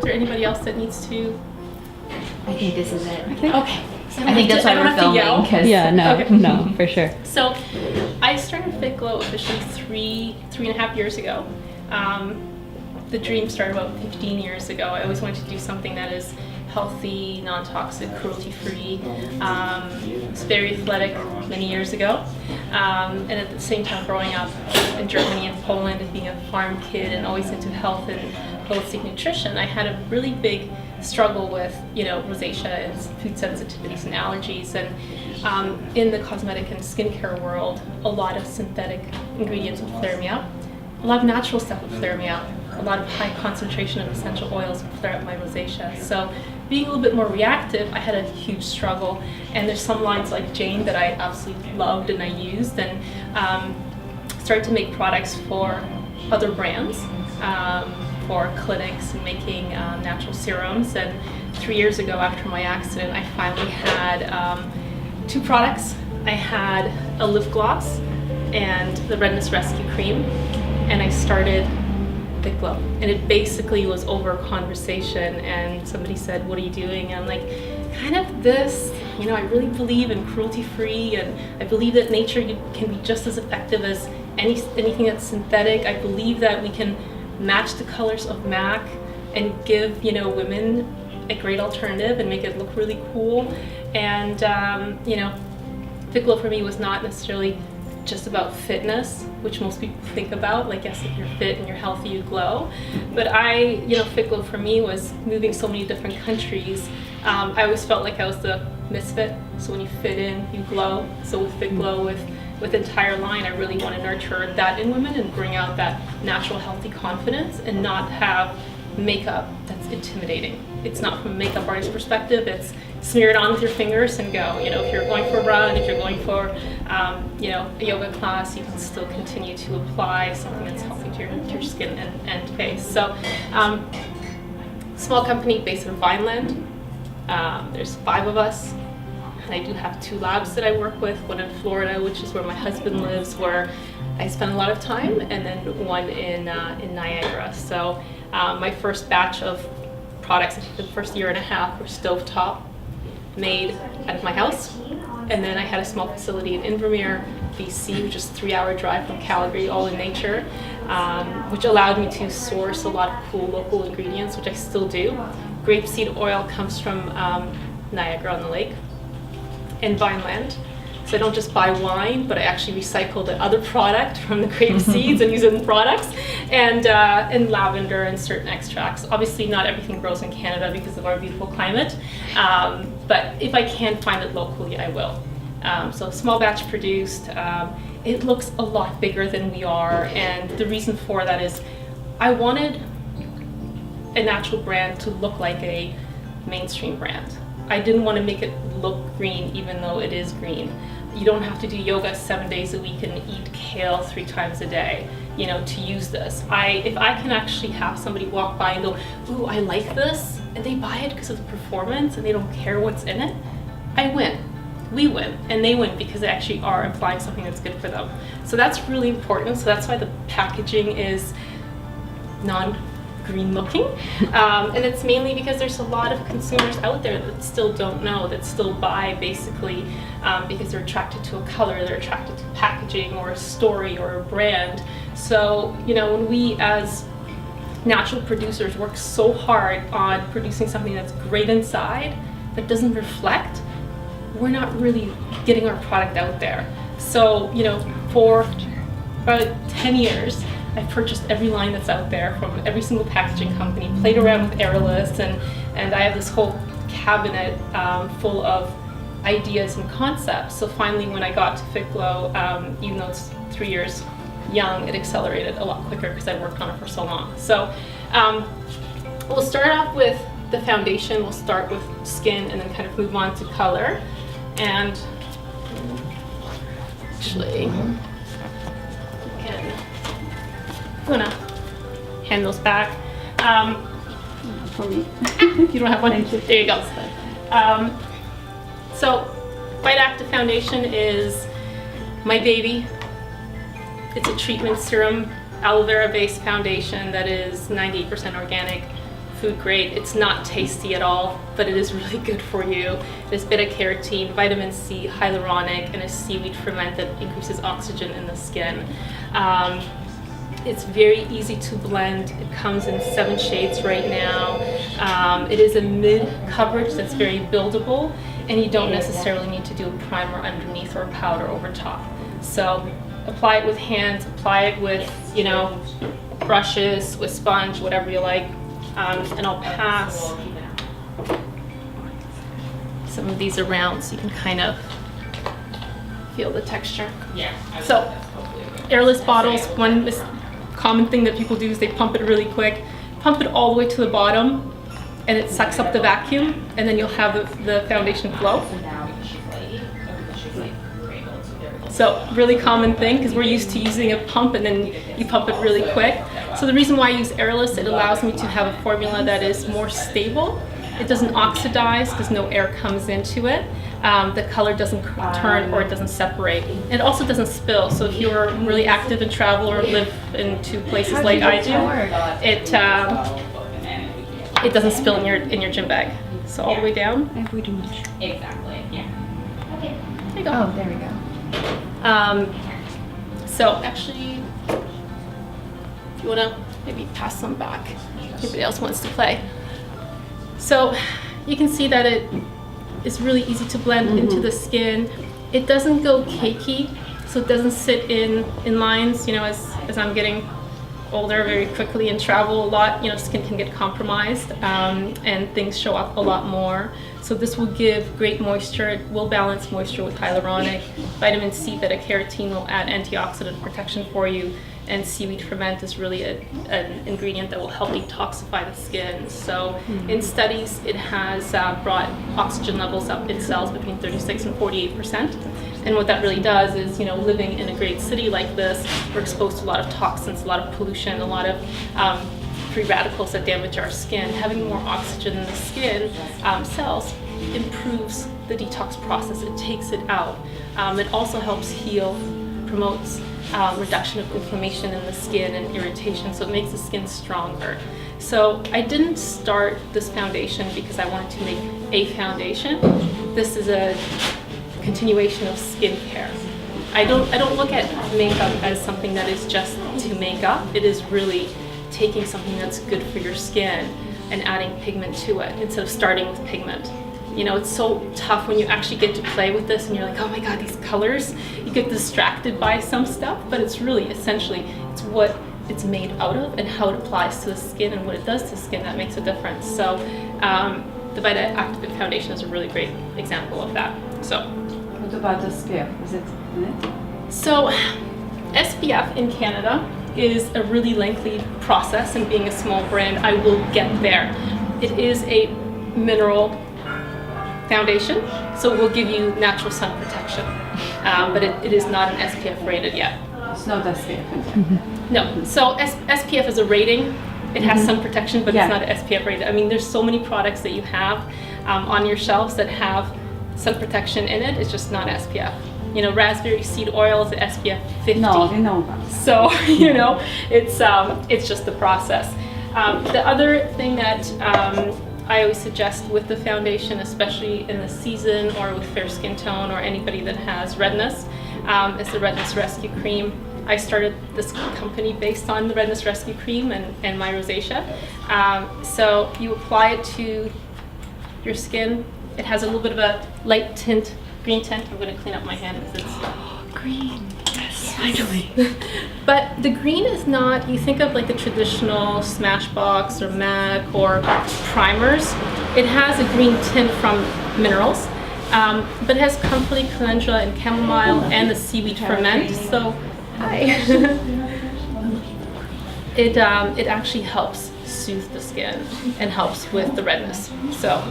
there anybody else that needs to? I think this is it. Okay. I think that's why we're filming. Because Yeah, no, Okay. no, for sure. So I started Fitglow officially three and a half years ago. The dream started about 15 years ago. I always wanted to do something that is healthy, non-toxic, cruelty-free. Was very athletic many years ago. And at the same time growing up in Germany and Poland and being a farm kid and always into health and holistic nutrition, I had a really big struggle with, rosacea and food sensitivities and allergies. And in the cosmetic and skincare world, a lot of synthetic ingredients would flare me up. A lot of natural stuff would flare me up. A lot of high concentration of essential oils would flare up my rosacea. So being a little bit more reactive, I had a huge struggle. And there's some lines like Jane that I absolutely loved and I used, and started to make products for other brands, for clinics and making natural serums. And 3 years ago after my accident, I finally had 2 products. I had a lip gloss and the Redness Rescue Cream, and I started Fitglow. And it basically was over a conversation, and somebody said, "What are you doing?" And I'm like, kind of this, I really believe in cruelty-free, and I believe that nature can be just as effective as anything that's synthetic. I believe that we can match the colors of MAC and give, women a great alternative and make it look really cool. And, Fitglow for me was not necessarily just about fitness, which most people think about, like, yes, if you're fit and you're healthy, you glow. But Fitglow for me was moving so many different countries. I always felt like I was the misfit, so when you fit in, you glow. So with Fitglow, with the entire line, I really want to nurture that in women and bring out that natural, healthy confidence and not have makeup that's intimidating. It's not from a makeup artist perspective, it's smear it on with your fingers and go. If you're going for a run, if you're going for a yoga class, you can still continue to apply something that's healthy to your skin and face. So small company based in Vineland. There's 5 of us, and I do have 2 labs that I work with, one in Florida, which is where my husband lives, where I spend a lot of time, and then one in Niagara. So my first batch of products, the first year and a half, were stovetop, made out of my house. And then I had a small facility in Invermere, BC, which is a 3-hour drive from Calgary, all in nature, which allowed me to source a lot of cool local ingredients, which I still do. Grapeseed oil comes from Niagara on the Lake and Vineland. So I don't just buy wine, but I actually recycle the other product from the grape seeds and use it in products, and lavender and certain extracts. Obviously not everything grows in Canada because of our beautiful climate, but if I can find it locally, I will. So small batch produced. It looks a lot bigger than we are, and the reason for that is I wanted a natural brand to look like a mainstream brand. I didn't want to make it look green even though it is green. You don't have to do yoga 7 days a week and eat kale 3 times a day, to use this. If I can actually have somebody walk by and go, "Ooh, I like this," and they buy it because of the performance and they don't care what's in it, I win. We win, and they win because they actually are applying something that's good for them. So that's really important. So that's why the packaging is non-green looking, and it's mainly because there's a lot of consumers out there that still don't know, that still buy basically because they're attracted to a color, they're attracted to packaging or a story or a brand. So when we as natural producers work so hard on producing something that's great inside that doesn't reflect, we're not really getting our product out there. So for about 10 years I've purchased every line that's out there from every single packaging company, played around with airless, and I have this whole cabinet full of ideas and concepts. So finally, when I got to Fitglow, even though it's 3 years young, it accelerated a lot quicker because I worked on it for so long. So we'll start off with the foundation. We'll start with skin and then kind of move on to color. And actually, I'm gonna hand those back. For me. You don't have one? There you go. So, White Active Foundation is my baby. It's a treatment serum, aloe vera based foundation that is 98% organic, food grade. It's not tasty at all, but it is really good for you. There's beta-carotene, vitamin C, hyaluronic, and a seaweed ferment that increases oxygen in the skin. It's very easy to blend. It comes in 7 shades right now. It is a mid coverage that's very buildable, and you don't necessarily need to do a primer underneath or a powder over top. So apply it with hands, apply it with, you know, brushes, with sponge, whatever you like. And I'll pass some of these around so you can kind of feel the texture. So airless bottles, one common thing that people do is they pump it really quick, pump it all the way to the bottom, and it sucks up the vacuum, and then you'll have the foundation flow. So really common thing, because we're used to using a pump and then you pump it really quick. So the reason why I use airless, it allows me to have a formula that is more stable. It doesn't oxidize because no air comes into it. The color doesn't turn or it doesn't separate. It also doesn't spill. So if you're really active in travel or live in places like I do, it doesn't spill in your gym bag. So all the way down. I have way too much. Exactly, yeah. Okay. There you go. Oh, there we go. So actually, if you want to maybe pass some back, anybody else wants to play. So you can see that it is really easy to blend into the skin. It doesn't go cakey, so it doesn't sit in lines. You know, as I'm getting older very quickly and travel a lot, you know, skin can get compromised and things show up a lot more. So this will give great moisture. It will balance moisture with hyaluronic. Vitamin C, beta-carotene will add antioxidant protection for you. And seaweed ferment is really an ingredient that will help detoxify the skin. So in studies, it has brought oxygen levels up in cells between 36 and 48%. And what that really does is, you know, living in a great city like this, we're exposed to a lot of toxins, a lot of pollution, a lot of free radicals that damage our skin. Having more oxygen in the skin cells improves the detox process. It takes it out. It also helps heal, promotes reduction of inflammation in the skin and irritation, so it makes the skin stronger. So I didn't start this foundation because I wanted to make a foundation. This is a continuation of skincare. I don't look at makeup as something that is just to make up. It is really taking something that's good for your skin and adding pigment to it instead of starting with pigment. You know, it's so tough when you actually get to play with this and you're like, oh my God, these colors. You get distracted by some stuff, but it's really essentially, it's what it's made out of and how it applies to the skin and what it does to the skin that makes a difference. So the Vita Activate Foundation is a really great example of that. So, What about the SPF? Is it in it? So SPF in Canada is a really lengthy process, and being a small brand, I will get there. It is a mineral foundation, so it will give you natural sun protection, but it is not an SPF rated yet. It's not SPF. No, so SPF is a rating. It has sun protection, but it's not an SPF rated. I mean, there's so many products that you have on your shelves that have sun protection in it. It's just not SPF. You know, raspberry seed oil is an SPF 50. No, we know that. So, you know, it's just the process. The other thing that I always suggest with the foundation, especially in the season or with fair skin tone or anybody that has redness, is the Redness Rescue Cream. I started this company based on the Redness Rescue Cream and my rosacea. So you apply it to your skin. It has a little bit of a light tint, green tint. I'm going to clean up my hand because it's Green. Yes, finally. But the green is not, you think of like the traditional Smashbox or MAC or primers. It has a green tint from minerals, but it has comfrey, calendula, and chamomile, and the seaweed ferment. So, hi. It actually helps soothe the skin and helps with the redness. So,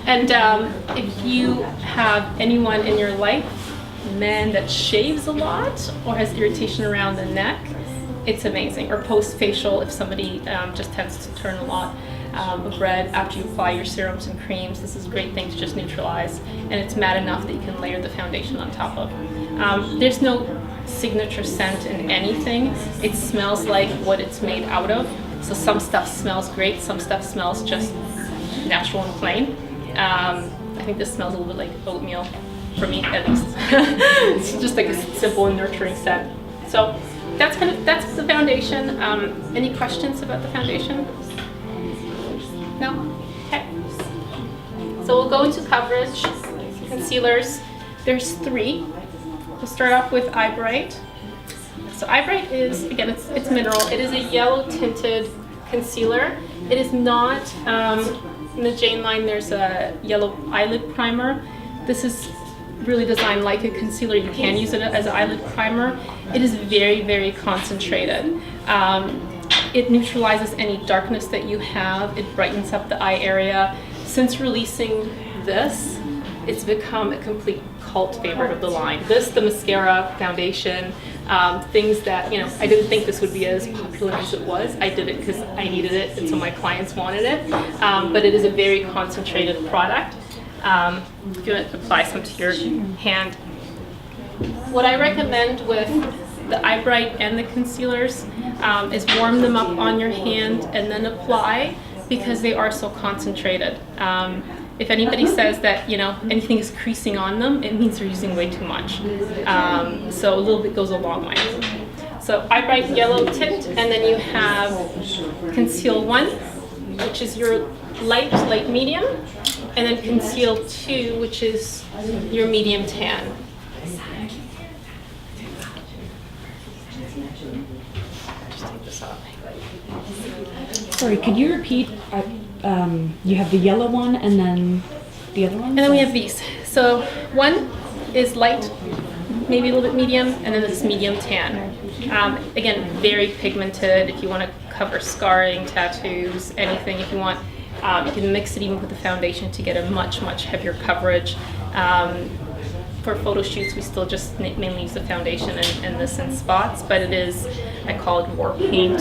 if you have anyone in your life, man that shaves a lot or has irritation around the neck, it's amazing. Or post-facial, if somebody just tends to turn a lot of red after you apply your serums and creams, this is a great thing to just neutralize. And it's matte enough that you can layer the foundation on top of. There's no signature scent in anything. It smells like what it's made out of. So some stuff smells great, some stuff smells just natural and plain. I think this smells a little bit like oatmeal for me, at least. It's just like a simple and nurturing scent. So that's the foundation. Any questions about the foundation? No? Okay. So we'll go into coverage, concealers. There's 3. We'll start off with Eye Bright. So Eye Bright is, again, it's mineral. It is a yellow tinted concealer. It is not, in the Jane line there's a yellow eyelid primer. This is really designed like a concealer. You can use it as an eyelid primer. It is very, very concentrated. It neutralizes any darkness that you have. It brightens up the eye area. Since releasing this, it's become a complete cult favorite of the line. This, the mascara, foundation, things that, you know, I didn't think this would be as popular as it was. I did it because I needed it and so my clients wanted it. But it is a very concentrated product. I'm going to apply some to your hand. What I recommend with the Eye Bright and the concealers is warm them up on your hand and then apply, because they are so concentrated. If anybody says that, you know, anything is creasing on them, it means they're using way too much. So a little bit goes a long way. So Eye Bright yellow tint, and then you have Conceal 1, which is your light medium, and then Conceal 2, which is your medium tan. Just take this off. Sorry, could you repeat? You have the yellow one and then the other one? And then we have these. So one is light, maybe a little bit medium, and then this is medium tan. Again, very pigmented. If you want to cover scarring, tattoos, anything, if you want, you can mix it even with the foundation to get a much heavier coverage. For photo shoots, we still just mainly use the foundation and this in spots, but it is, I call it war paint,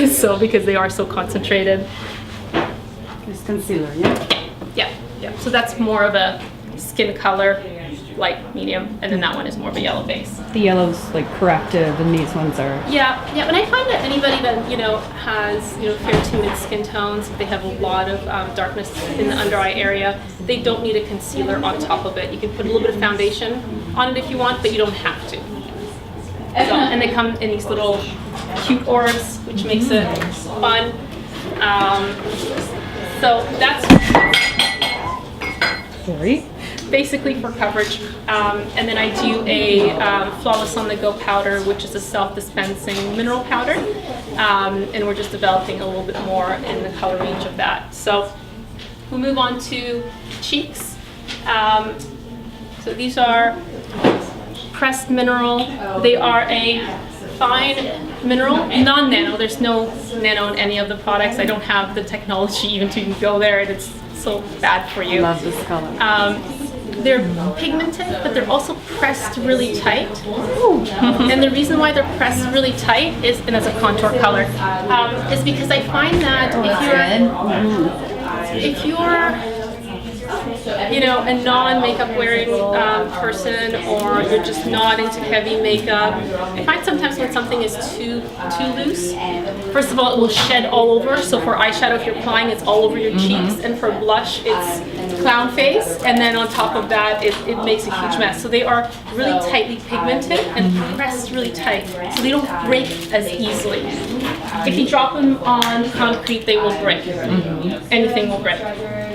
so because they are so concentrated. This concealer, yeah? Yeah. So that's more of a skin color, light, medium, and then that one is more of a yellow base. The yellow's like corrective and these ones are... Yeah, and I find that anybody that, you know, has, you know, fair to mid skin tones, if they have a lot of darkness in the under eye area, they don't need a concealer on top of it. You can put a little bit of foundation on it if you want, but you don't have to. So, and they come in these little cute orbs, which makes it fun. So that's basically for coverage. And then I do a Flawless on the Go powder, which is a self-dispensing mineral powder. And we're just developing a little bit more in the color range of that. So we'll move on to cheeks. So these are pressed mineral. They are a fine mineral, non-nano. There's no nano in any of the products. I don't have the technology even to even go there, and it's so bad for you. I love this color. They're pigmented, but they're also pressed really tight. And the reason why they're pressed really tight is, and as a contour color, is because I find that if you're you know, a non-makeup wearing person, or you're just not into heavy makeup, I find sometimes when something is too loose, first of all, it will shed all over. So for eyeshadow, if you're applying, it's all over your cheeks, and for blush, it's clown face, and then on top of that, it makes a huge mess. So they are really tightly pigmented and pressed really tight, so they don't break as easily. If you drop them on concrete, they will break. Anything will break.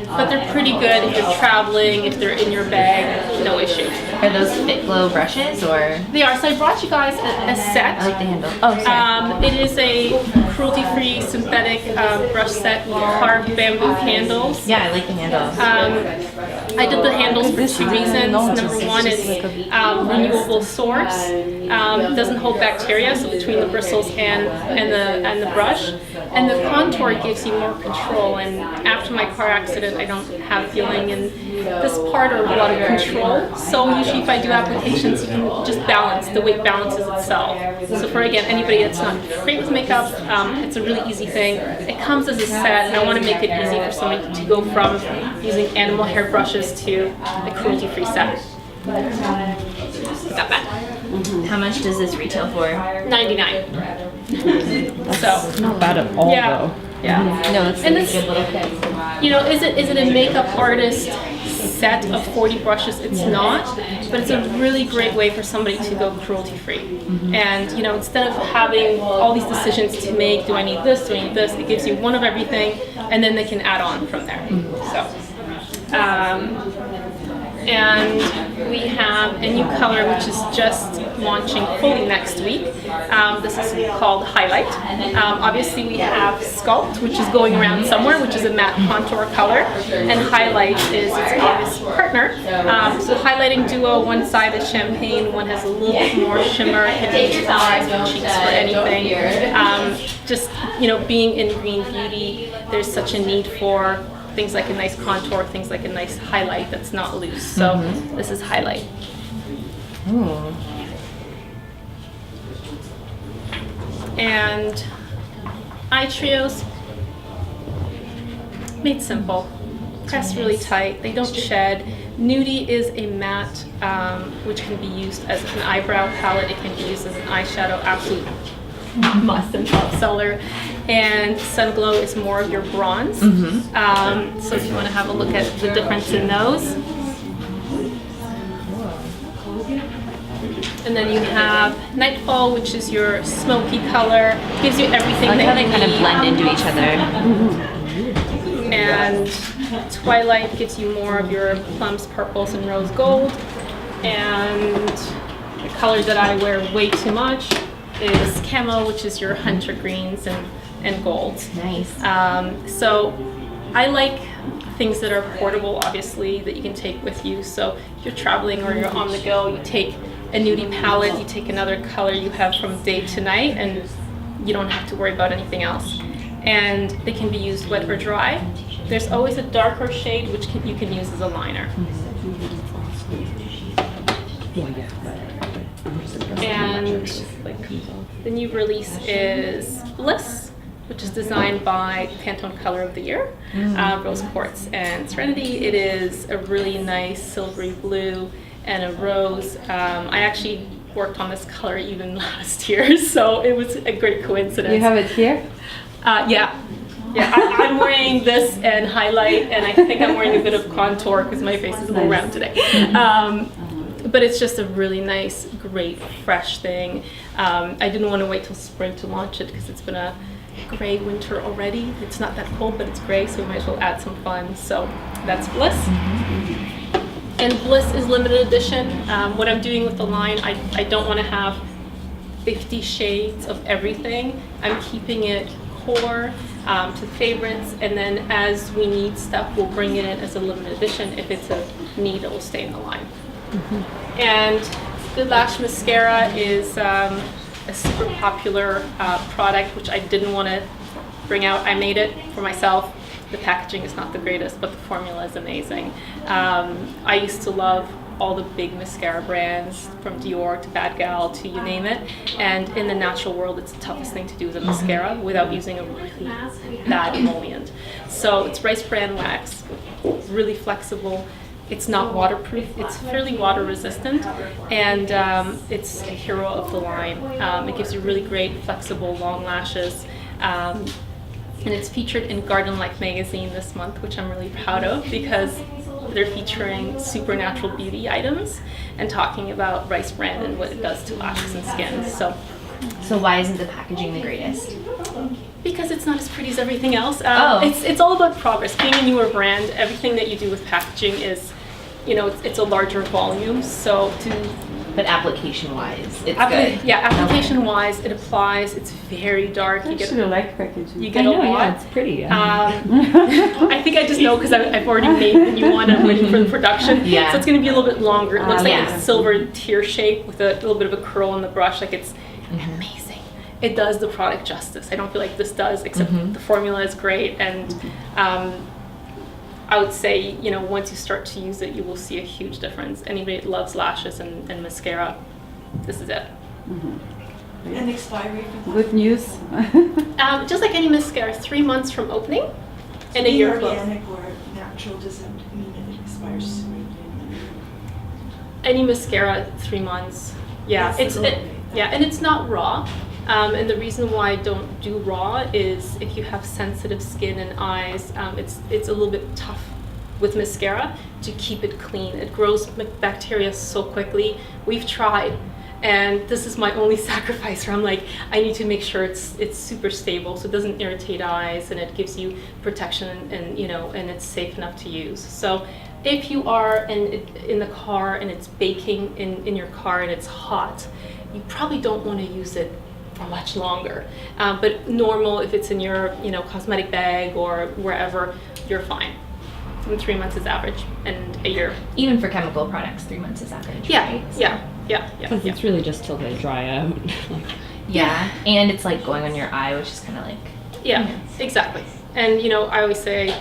But they're pretty good if you're traveling, if they're in your bag, no issue. Are those Fitglow brushes or? They are. So I brought you guys a set. I like the handle. Oh, sorry. It is a cruelty-free synthetic brush set with carved bamboo handles. Yeah, I like the handles. I did the handles for 2 reasons. Number one is renewable source. It doesn't hold bacteria, so between the bristles and the brush. And the contour gives you more control. And after my car accident, I don't have feeling in this part or a lot of control. So usually if I do applications, you can just balance. The weight balances itself. So for, again, anybody that's not great with makeup, it's a really easy thing. It comes as a set, and I want to make it easy for somebody to go from using animal hair brushes to a cruelty-free set. Got that. How much does this retail for? $99. So Not bad at all, yeah, though. yeah. No, it's And a this- good little kit. You know, is it a makeup artist set of 40 brushes? It's not, but it's a really great way for somebody to go cruelty free. And you know, instead of having all these decisions to make, do I need this, do I need this, it gives you one of everything, and then they can add on from there. So. And we have a new color which is just launching fully next week. This is called Highlight. Obviously we have Sculpt, which is going around somewhere, which is a matte contour color, and Highlight is its obvious partner. So the highlighting duo, one side is champagne, one has a little bit more shimmer, can be used for eyes or cheeks for anything. Just, you know, being in green beauty, there's such a need for things like a nice contour, things like a nice highlight that's not loose. So this is Highlight. Ooh. And eye trios, made simple. Press really tight, they don't shed. Nudie is a matte, which can be used as an eyebrow palette. It can be used as an eyeshadow, absolute must and top seller. And Sun Glow is more of your bronze. So if you want to have a look at the difference in those. And then you have Nightfall, which is your smoky color. Gives you everything I like how that they you kind of need. blend into each other. And Twilight gives you more of your plums, purples, and rose gold. And the color that I wear way too much is Camo, which is your hunter greens and golds. Nice. So I like things that are portable, obviously, that you can take with you. So if you're traveling or you're on the go, you take a nudie palette, you take another color you have from day to night, and you don't have to worry about anything else. And they can be used wet or dry. There's always a darker shade which you can use as a liner. And the new release is Bliss, which is designed by Pantone Color of the Year, Rose Quartz and Serenity. It is a really nice silvery blue and a rose. I actually worked on this color even last year, so it was a great coincidence. You have it here? Yeah. I'm wearing this and highlight, and I think I'm wearing a bit of contour because my face is a little round today. But it's just a really nice, great, fresh thing. I didn't want to wait till spring to launch it because it's been a gray winter already. It's not that cold, but it's gray, so we might as well add some fun. So that's Bliss. And Bliss is limited edition. What I'm doing with the line, I don't want to have 50 shades of everything. I'm keeping it core to favorites, and then as we need stuff, we'll bring it in as a limited edition. If it's a need, it will stay in the line. And Good Lash Mascara is a super popular product, which I didn't want to bring out. I made it for myself. The packaging is not the greatest, but the formula is amazing. I used to love all the big mascara brands, from Dior to Bad Gal to you name it. And in the natural world, it's the toughest thing to do with a mascara without using a really bad emollient. So it's rice bran wax, really flexible. It's not waterproof, it's fairly water resistant, and it's a hero of the line. It gives you really great, flexible, long lashes. And it's featured in Garden Life magazine this month, which I'm really proud of because they're featuring supernatural beauty items and talking about rice bran and what it does to lashes and skin. So why isn't the packaging the greatest? Because it's not as pretty as everything else. Oh. It's all about progress. Being a newer brand, everything that you do with packaging is, you know, it's a larger volume. So But application-wise, it's good. Yeah, application-wise, it applies. It's very dark. I actually like packaging. You get a lot. Yeah, it's pretty. I think I just know because I've already made the new one. I'm waiting for the production. Yeah. So it's going to be a little bit longer. It looks like yeah. a silver tear shape with a little bit of a curl on the brush. Like it's amazing. It does the product justice. I don't feel like this does, except the formula is great. And I would say, you know, once you start to use it, you will see a huge difference. Anybody that loves lashes and mascara, this is it. And expiry for Good news. Just like any mascara, 3 months from opening and a year close. organic or natural doesn't mean it expires soon. Any mascara, 3 months. Yeah, That's the goal. yeah, and it's not raw. And the reason why I don't do raw is if you have sensitive skin and eyes, it's a little bit tough with mascara to keep it clean. It grows bacteria so quickly. We've tried, and this is my only sacrifice where I'm like, I need to make sure it's super stable so it doesn't irritate eyes and it gives you protection and and it's safe enough to use. So if you are in the car and it's baking in your car and it's hot, you probably don't want to use it for much longer. But normal, if it's in your cosmetic bag or wherever, you're fine. And 3 months is average, and a year. Even for chemical products, 3 months is average. Yeah, right? So- yeah. Because it's really just till they dry out. Yeah, and it's like going on your eye, which is kind of like. Yeah, exactly. And I always say,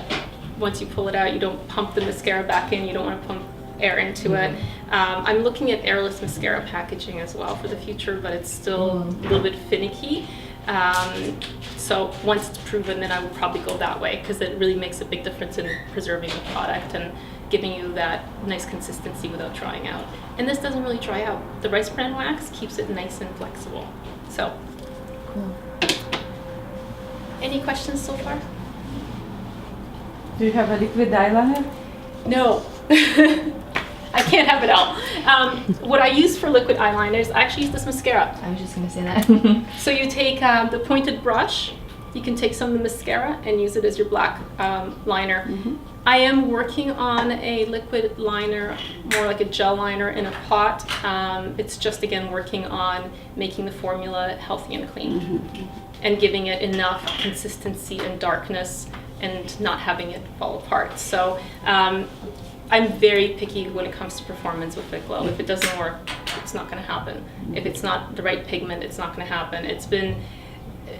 once you pull it out, you don't pump the mascara back in. You don't want to pump air into it. I'm looking at airless mascara packaging as well for the future, but it's still a little bit finicky. So once it's proven, then I would probably go that way because it really makes a big difference in preserving the product and giving you that nice consistency without drying out. And this doesn't really dry out. The rice bran wax keeps it nice and flexible. So, Cool. any questions so far? Do you have a liquid eyeliner? No. I can't have it all. What I use for liquid eyeliners, I actually use this mascara. I was just gonna say that. So you take the pointed brush, you can take some of the mascara and use it as your black liner. I am working on a liquid liner, more like a gel liner in a pot. It's just, again, working on making the formula healthy and clean and giving it enough consistency and darkness and not having it fall apart. So I'm very picky when it comes to performance with Fitglow. If it doesn't work, it's not going to happen. If it's not the right pigment, it's not going to happen. It's been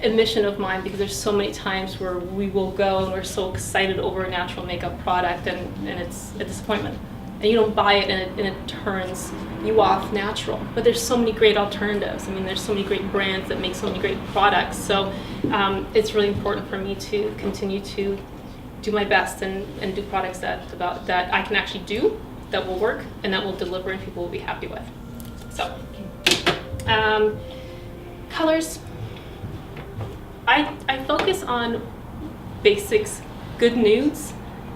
a mission of mine because there's so many times where we will go and we're so excited over a natural makeup product and it's a disappointment. And you don't buy it and it turns you off natural. But there's so many great alternatives. I mean, there's so many great brands that make so many great products. So it's really important for me to continue to do my best and do products that I can actually do, that will work, and that will deliver and people will be happy with. So, colors. I focus on basics, good nudes,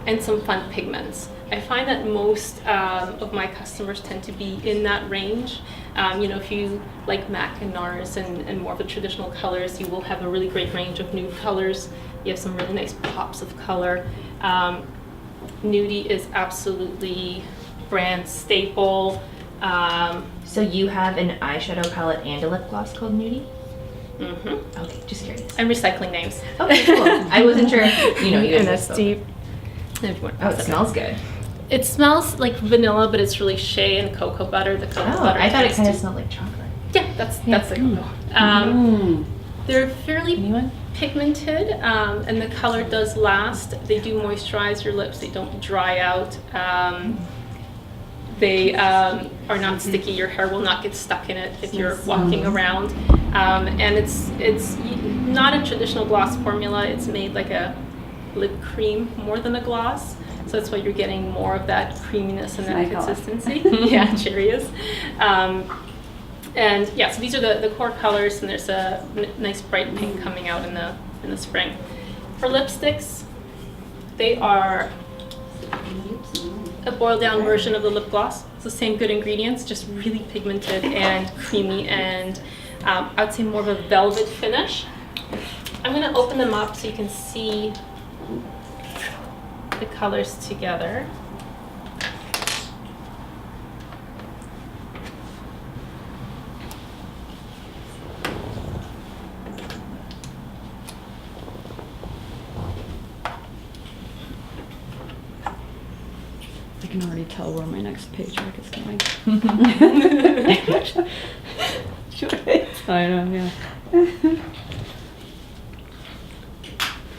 and some fun pigments. I find that most of my customers tend to be in that range. If you like MAC and NARS and more of the traditional colors, you will have a really great range of nude colors. You have some really nice pops of color. Nudie is absolutely brand staple. So you have an eyeshadow palette and a lip gloss called Nudie? Mm-hmm. Okay, just curious. I'm recycling names. Okay, cool. I wasn't sure if you guys And that's spoke. deep. If you want to Oh, pass it it smells good. It smells like vanilla, but it's really shea and cocoa butter. The cocoa Oh, butter. I thought it tends kind of to- smelled like chocolate. Yeah, that's the cocoa. They're fairly Anyone? pigmented, and the color does last. They do moisturize your lips. They don't dry out. They are not sticky. Your hair will not get stuck in it if you're walking around. And it's not a traditional gloss formula. It's made like a lip cream more than a gloss. So that's why you're getting more of that creaminess and that My color. consistency. Yeah, cherry is. And yeah, so these are the core colors, and there's a nice bright pink coming out in the spring. For lipsticks, they are a boiled down version of the lip gloss. It's the same good ingredients, just really pigmented and creamy, and I would say more of a velvet finish. I'm going to open them up so you can see the colors together. I can already tell where my next paycheck is going. I know, yeah.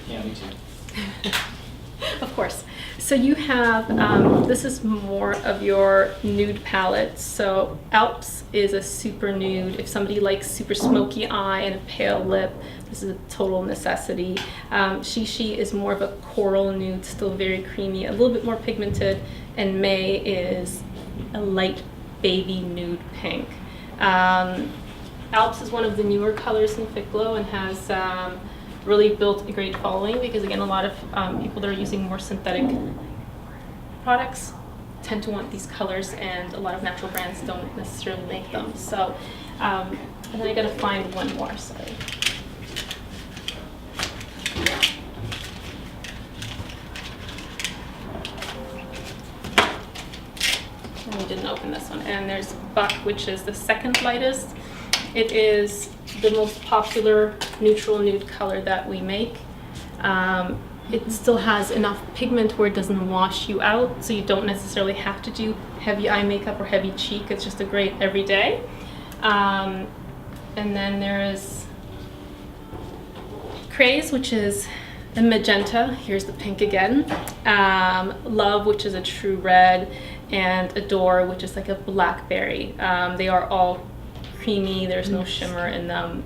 Yeah, me too. Of course. So you have, this is more of your nude palette. So Alps is a super nude. If somebody likes super smoky eye and a pale lip, this is a total necessity. Shishi is more of a coral nude, still very creamy, a little bit more pigmented. And May is a light baby nude pink. Alps is one of the newer colors in Fitglow and has really built a great following because, again, a lot of people that are using more synthetic products tend to want these colors, and a lot of natural brands don't necessarily make them. So, and then I gotta find one more, sorry. We didn't open this one. And there's Buck, which is the second lightest. It is the most popular neutral nude color that we make. It still has enough pigment where it doesn't wash you out, so you don't necessarily have to do heavy eye makeup or heavy cheek. It's just a great everyday. And then there is Craze, which is a magenta. Here's the pink again. Love, which is a true red, and Adore, which is like a blackberry. They are all creamy. There's no shimmer in them.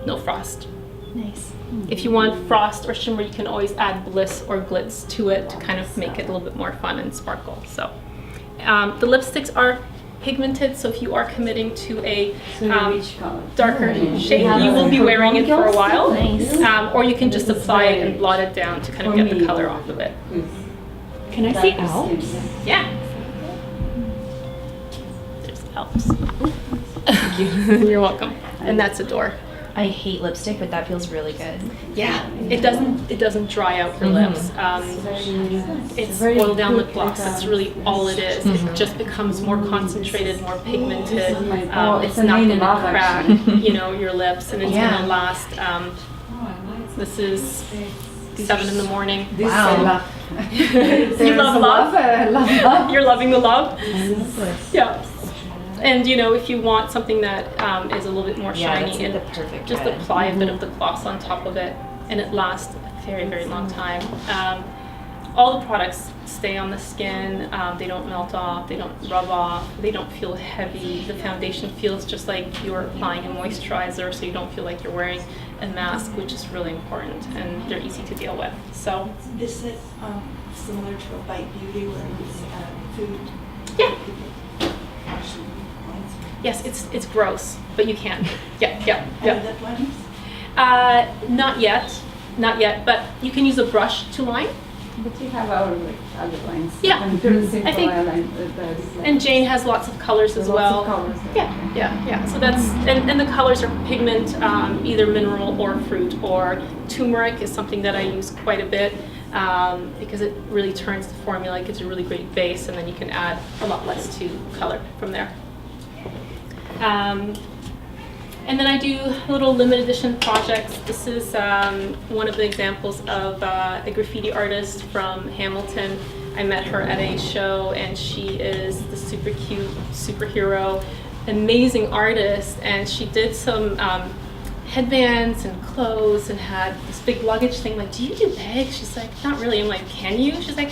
No frost. Nice. If you want frost or shimmer, you can always add bliss or glitz to it to kind of make it a little bit more fun and sparkle. So the lipsticks are pigmented, so if you are committing to a darker shade, you will be wearing it for a while. Nice. Or you can just apply it and blot it down to kind of get the color off of it. Can I see Alps? Yeah. There's Alps. You're welcome. And that's Adore. I hate lipstick, but that feels really good. Yeah, it doesn't dry out your lips. It's oil down lip gloss. That's really all it is. It just becomes more concentrated, more pigmented. It's not going to crack, your lips, and it's going to last. This is 7 in the morning. Wow. You love love? You're loving the love? I love this. Yeah. And if you want something that is a little bit more shiny, that's the perfect just red. apply a bit of the gloss on top of it, and it lasts a very, very long time. All the products stay on the skin. They don't melt off. They don't rub off. They don't feel heavy. The foundation feels just like you're applying a moisturizer, so you don't feel like you're wearing a mask, which is really important, and they're easy to deal with. So, Is it similar to a Bite Beauty where it's food? yeah. Actually, Yes, it's gross, but you can. Yeah. and lip liners? Not yet, but you can use a brush to line. But you have our other lines. Yeah. And very simple I think- eyeliner, And Jane has lots of colors as well. Colors. Yeah. So that's, and the colors are pigment, either mineral or fruit, or turmeric is something that I use quite a bit because it really turns the formula, it gives a really great base, and then you can add a lot less to color from there. And then I do little limited edition projects. This is one of the examples of a graffiti artist from Hamilton. I met her at a show, and she is the super cute superhero, amazing artist, and she did some headbands and clothes and had this big luggage thing. Like, do you do bags? She's like, not really. I'm like, can you? She's like,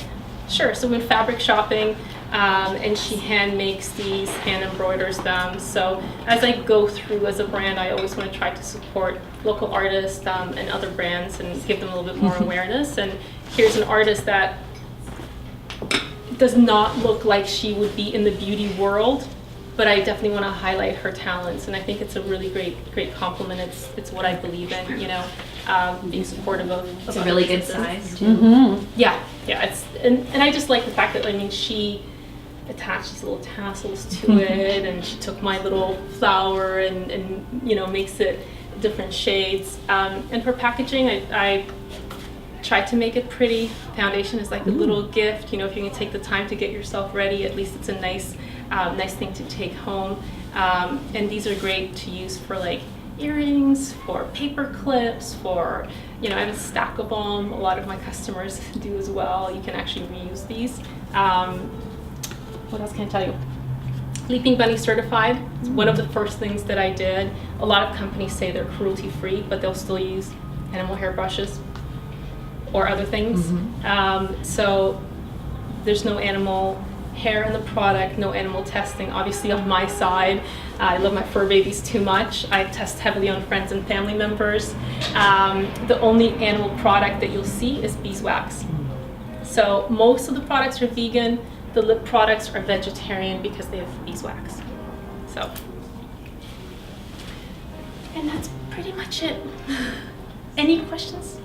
sure. So we went fabric shopping. And she hand makes these, hand embroiders them. So as I go through as a brand, I always want to try to support local artists and other brands and give them a little bit more awareness. And here's an artist that does not look like she would be in the beauty world, but I definitely want to highlight her talents. And I think it's a really great compliment. It's what I believe in, being supportive of It's a really good businesses. size too. Yeah. It's and I just like the fact that she attached these little tassels to it, and she took my little flower and makes it different shades. And for packaging, I try to make it pretty. Foundation is like a little gift. If you can take the time to get yourself ready, at least it's a nice thing to take home. And these are great to use for like earrings, for paper clips, for I have a stack of them. A lot of my customers do as well. You can actually reuse these. What else can I tell you? Leaping Bunny certified. It's one of the first things that I did. A lot of companies say they're cruelty free, but they'll still use animal hair brushes or other things. So there's no animal hair in the product, no animal testing. Obviously on my side, I love my fur babies too much. I test heavily on friends and family members. The only animal product that you'll see is beeswax. So most of the products are vegan. The lip products are vegetarian because they have beeswax. So And that's pretty much it. Any questions?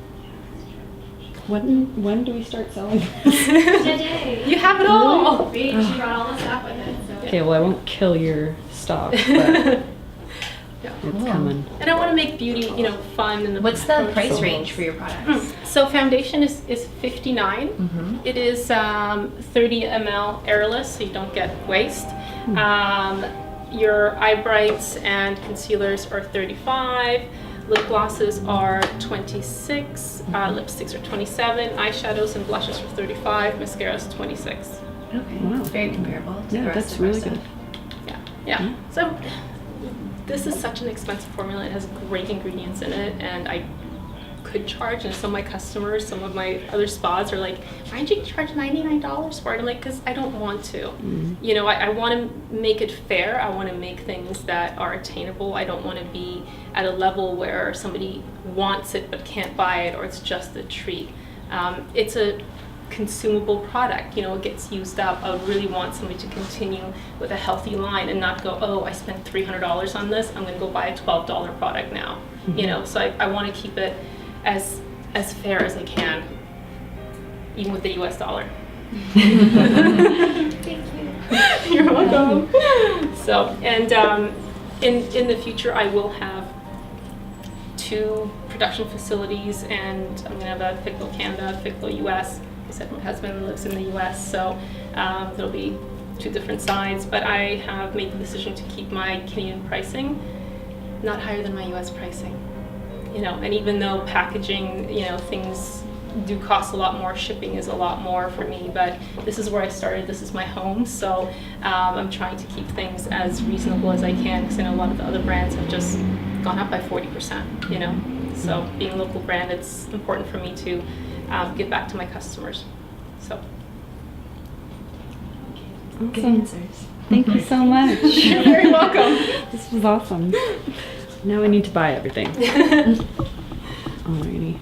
When do we start selling? Today. You have it all. She brought all the stuff with it. So. Okay, well I won't kill your stock, but Yeah. it's coming. And I want to make beauty, fun. And What's the price approachable. range for your products? So foundation is $59. Mm-hmm. It is 30 ml airless, so you don't get waste. Your eye brights and concealers are $35. Lip glosses are $26. Lipsticks are $27. Eyeshadows and blushes are $35. Mascaras $26. Okay. Wow. Very comparable to the Yeah, rest that's of our really stuff. good. Yeah. So this is such an expensive formula. It has great ingredients in it, and I could charge. And some of my customers, some of my other spas are like, "Why did you charge $99 for it?" I'm like, "Because I don't want to. I want to make it fair. I want to make things that are attainable. I don't want to be at a level where somebody wants it but can't buy it, or it's just a treat. It's a consumable product, it gets used up. I would really want somebody to continue with a healthy line and not go, oh, I spent $300 on this, I'm going to go buy a $12 product now. So I want to keep it as fair as I can, even with the US dollar. Thank you. You're welcome. So, and in the future, I will have 2 production facilities, and I'm going to have a Fitglow Canada, Fitglow US. I said my husband lives in the US, so there'll be 2 different sides, but I have made the decision to keep my Canadian pricing not higher than my US pricing. And even though packaging, things do cost a lot more, shipping is a lot more for me, but this is where I started, this is my home, so I'm trying to keep things as reasonable as I can, because I know a lot of the other brands have just gone up by 40%, so being a local brand, it's important for me to give back to my customers, so. Good Awesome. answers. Thank you so much. You're very welcome. This was awesome. Now I need to buy everything. Alrighty.